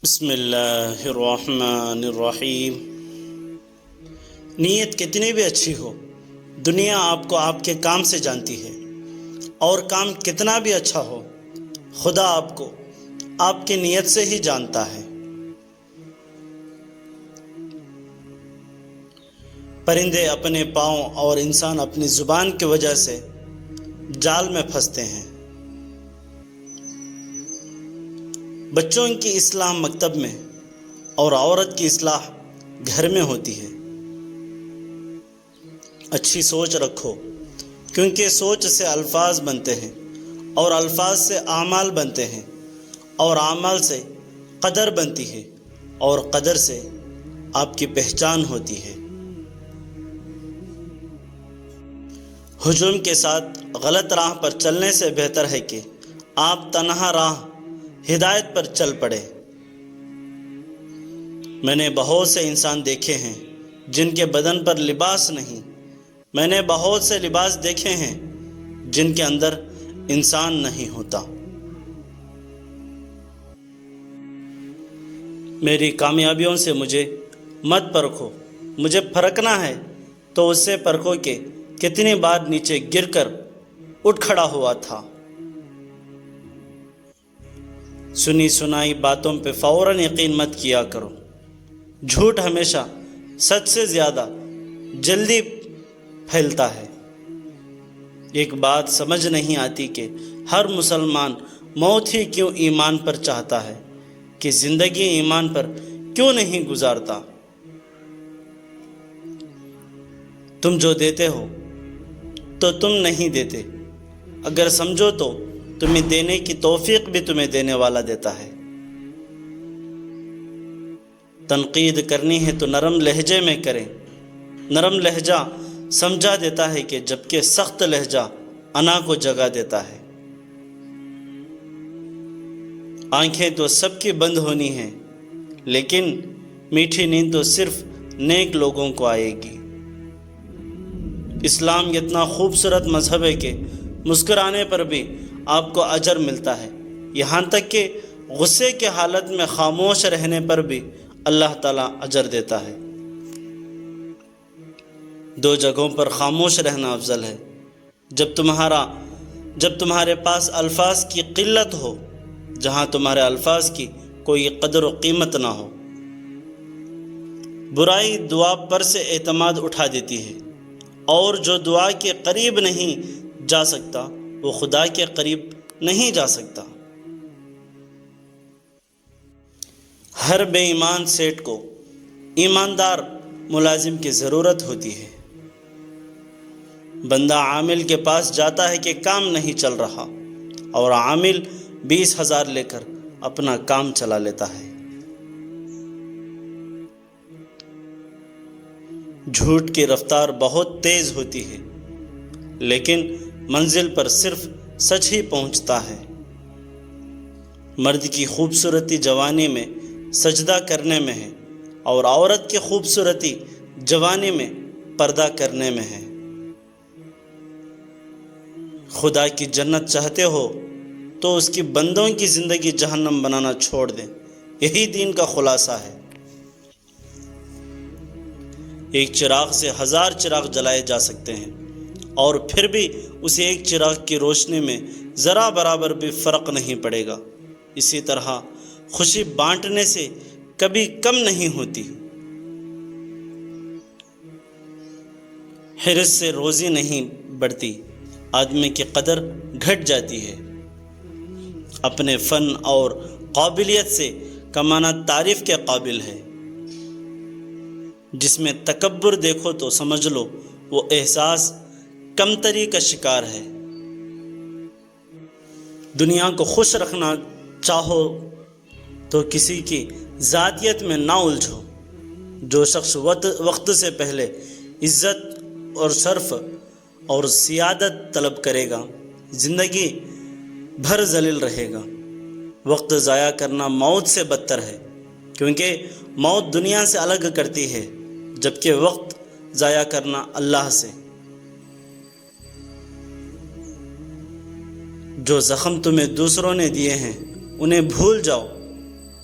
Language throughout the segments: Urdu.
بسم اللہ الرحمن الرحیم۔ نیت کتنی بھی اچھی ہو، دنیا آپ کو آپ کے کام سے جانتی ہے، اور کام کتنا بھی اچھا ہو، خدا آپ کو آپ کی نیت سے ہی جانتا ہے۔ پرندے اپنے پاؤں اور انسان اپنی زبان کی وجہ سے جال میں پھنستے ہیں۔ بچوں کی اصلاح مکتب میں اور عورت کی اصلاح گھر میں ہوتی ہے۔ اچھی سوچ رکھو، کیونکہ سوچ سے الفاظ بنتے ہیں، اور الفاظ سے اعمال بنتے ہیں، اور اعمال سے قدر بنتی ہے، اور قدر سے آپ کی پہچان ہوتی ہے۔ ہجوم کے ساتھ غلط راہ پر چلنے سے بہتر ہے کہ آپ تنہا راہ ہدایت پر چل پڑے۔ میں نے بہت سے انسان دیکھے ہیں جن کے بدن پر لباس نہیں، میں نے بہت سے لباس دیکھے ہیں جن کے اندر انسان نہیں ہوتا۔ میری کامیابیوں سے مجھے مت پرکھو، مجھے پرکھنا ہے تو اس سے پرکھو کہ کتنی بار نیچے گر کر اٹھ کھڑا ہوا تھا۔ سنی سنائی باتوں پہ فوراً یقین مت کیا کرو، جھوٹ ہمیشہ سچ سے زیادہ جلدی پھیلتا ہے۔ ایک بات سمجھ نہیں آتی کہ ہر مسلمان موت ہی کیوں ایمان پر چاہتا ہے کہ زندگی ایمان پر کیوں نہیں گزارتا۔ تم جو دیتے ہو تو تم نہیں دیتے، اگر سمجھو تو تمہیں دینے کی توفیق بھی تمہیں دینے والا دیتا ہے۔ تنقید کرنی ہے تو نرم لہجے میں کریں، نرم لہجہ سمجھا دیتا ہے کہ جبکہ سخت لہجہ انا کو جگا دیتا ہے۔ آنکھیں تو سب کی بند ہونی ہیں، لیکن میٹھی نیند تو صرف نیک لوگوں کو آئے گی۔ اسلام اتنا خوبصورت مذہب ہے کہ مسکرانے پر بھی آپ کو اجر ملتا ہے، یہاں تک کہ غصے کی حالت میں خاموش رہنے پر بھی اللہ تعالیٰ اجر دیتا ہے۔ دو جگہوں پر خاموش رہنا افضل ہے، جب تمہارے پاس الفاظ کی قلت ہو، جہاں تمہارے الفاظ کی کوئی قدر و قیمت نہ ہو۔ برائی دعا پر سے اعتماد اٹھا دیتی ہے، اور جو دعا کے قریب نہیں جا سکتا وہ خدا کے قریب نہیں جا سکتا۔ ہر بے ایمان سیٹ کو ایماندار ملازم کی ضرورت ہوتی ہے۔ بندہ عامل کے پاس جاتا ہے کہ کام نہیں چل رہا، اور عامل 20,000 لے کر اپنا کام چلا لیتا ہے۔ جھوٹ کی رفتار بہت تیز ہوتی ہے، لیکن منزل پر صرف سچ ہی پہنچتا ہے۔ مرد کی خوبصورتی جوانی میں سجدہ کرنے میں ہے، اور عورت کی خوبصورتی جوانی میں پردہ کرنے میں ہے۔ خدا کی جنت چاہتے ہو تو اس کی بندوں کی زندگی جہنم بنانا چھوڑ دیں، یہی دین کا خلاصہ ہے۔ ایک چراغ سے 1000 چراغ جلائے جا سکتے ہیں، اور پھر بھی اسی ایک چراغ کی روشنی میں ذرا برابر بھی فرق نہیں پڑے گا۔ اسی طرح خوشی بانٹنے سے کبھی کم نہیں ہوتی۔ حرص سے روزی نہیں بڑھتی، آدمی کی قدر گھٹ جاتی ہے۔ اپنے فن اور قابلیت سے کمانا تعریف کے قابل ہے۔ جس میں تکبر دیکھو تو سمجھ لو وہ احساس کمتری کا شکار ہے۔ دنیا کو خوش رکھنا چاہو تو کسی کی ذاتیت میں نہ الجھو۔ جو شخص وقت سے پہلے عزت اور شرف اور سیادت طلب کرے گا، زندگی بھر ذلیل رہے گا۔ وقت ضائع کرنا موت سے بدتر ہے، کیونکہ موت دنیا سے الگ کرتی ہے، جبکہ وقت ضائع کرنا اللہ سے۔ جو زخم تمہیں دوسروں نے دیے ہیں انہیں بھول جاؤ،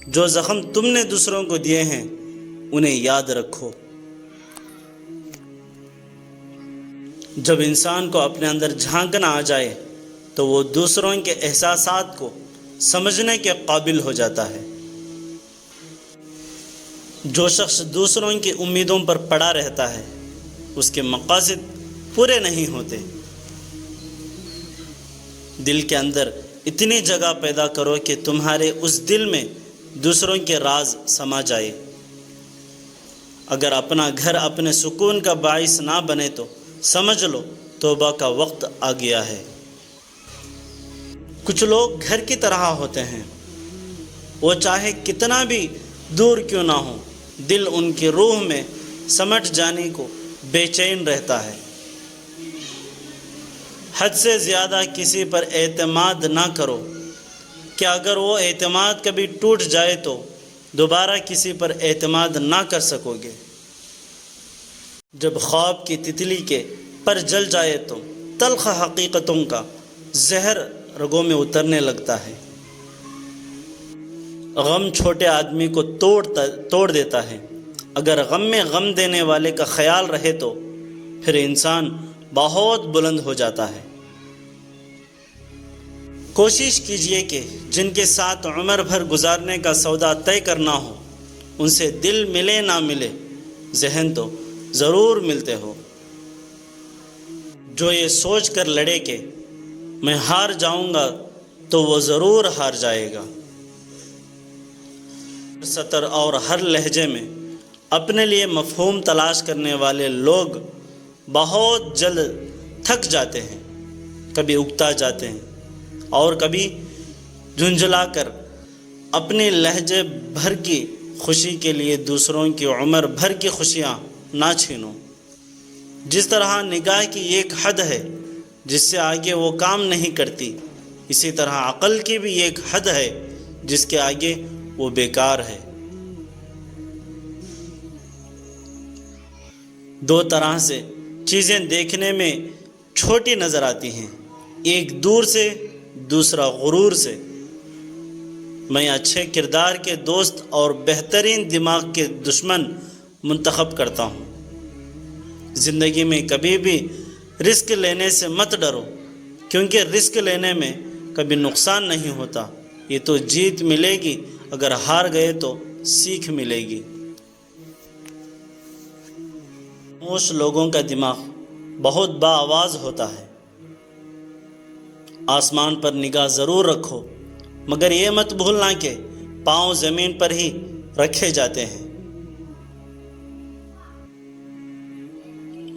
جو زخم تم نے دوسروں کو دیے ہیں انہیں یاد رکھو۔ جب انسان کو اپنے اندر جھانکنا آ جائے تو وہ دوسروں کے احساسات کو سمجھنے کے قابل ہو جاتا ہے۔ جو شخص دوسروں کی امیدوں پر پڑا رہتا ہے اس کے مقاصد پورے نہیں ہوتے۔ دل کے اندر اتنی جگہ پیدا کرو کہ تمہارے اس دل میں دوسروں کے راز سما جائے۔ اگر اپنا گھر اپنے سکون کا باعث نہ بنے تو سمجھ لو توبہ کا وقت آ گیا ہے۔ کچھ لوگ گھر کی طرح ہوتے ہیں، وہ چاہے کتنا بھی دور کیوں نہ ہو، دل ان کی روح میں سمٹ جانے کو بے چین رہتا ہے۔ حد سے زیادہ کسی پر اعتماد نہ کرو کہ اگر وہ اعتماد کبھی ٹوٹ جائے تو دوبارہ کسی پر اعتماد نہ کر سکو گے۔ جب خواب کی تتلی کے پر جل جائے تو تلخ حقیقتوں کا زہر رگوں میں اترنے لگتا ہے۔ غم چھوٹے آدمی کو توڑ دیتا ہے۔ اگر غم میں غم دینے والے کا خیال رہے تو پھر انسان بہت بلند ہو جاتا ہے۔ کوشش کیجئے کہ جن کے ساتھ عمر بھر گزارنے کا سودا طے کرنا ہو ان سے دل ملے نہ ملے ذہن تو ضرور ملتے ہو۔ جو یہ سوچ کر لڑے کہ میں ہار جاؤں گا تو وہ ضرور ہار جائے گا۔ سطر اور ہر لہجے میں اپنے لیے مفہوم تلاش کرنے والے لوگ بہت جلد تھک جاتے ہیں، کبھی اکتا جاتے ہیں اور کبھی جھنجھلا کر اپنے لہجے بھر کی خوشی کے لیے دوسروں کی عمر بھر کی خوشیاں نہ چھینو۔ جس طرح نگاہ کی ایک حد ہے جس سے آگے وہ کام نہیں کرتی، اسی طرح عقل کی بھی ایک حد ہے جس کے آگے وہ بیکار ہے۔ دو طرح سے چیزیں دیکھنے میں چھوٹی نظر آتی ہیں، ایک دور سے، دوسرا غرور سے۔ میں اچھے کردار کے دوست اور بہترین دماغ کے دشمن منتخب کرتا ہوں۔ زندگی میں کبھی بھی رسک لینے سے مت ڈرو، کیونکہ رسک لینے میں کبھی نقصان نہیں ہوتا، یہ تو جیت ملے گی، اگر ہار گئے تو سیکھ ملے گی۔ خاموش لوگوں کا دماغ بہت باآواز ہوتا ہے۔ آسمان پر نگاہ ضرور رکھو، مگر یہ مت بھولنا کہ پاؤں زمین پر ہی رکھے جاتے ہیں۔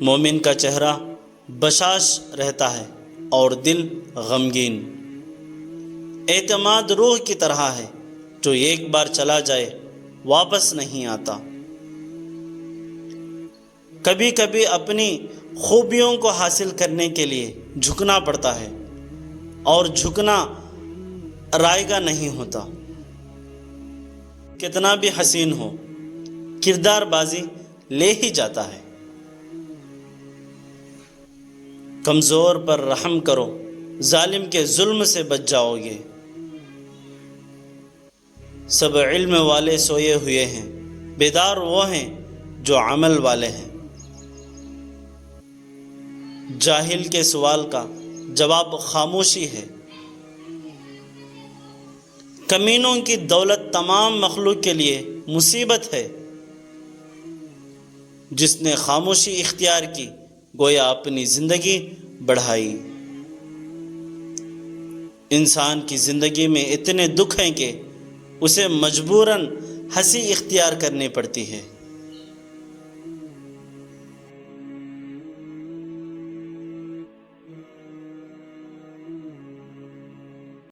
مومن کا چہرہ بشاش رہتا ہے اور دل غمگین۔ اعتماد روح کی طرح ہے، جو ایک بار چلا جائے واپس نہیں آتا۔ کبھی کبھی اپنی خوبیوں کو حاصل کرنے کے لیے جھکنا پڑتا ہے، اور جھکنا رائگاں نہیں ہوتا۔ کتنا بھی حسین ہو، کردار بازی لے ہی جاتا ہے۔ کمزور پر رحم کرو، ظالم کے ظلم سے بچ جاؤ گے۔ سب علم والے سوئے ہوئے ہیں، بیدار وہ ہیں جو عمل والے ہیں۔ جاہل کے سوال کا جواب خاموشی ہے۔ کمینوں کی دولت تمام مخلوق کے لیے مصیبت ہے۔ جس نے خاموشی اختیار کی گویا اپنی زندگی بڑھائی۔ انسان کی زندگی میں اتنے دکھ ہیں کہ اسے مجبوراً ہنسی اختیار کرنی پڑتی ہے۔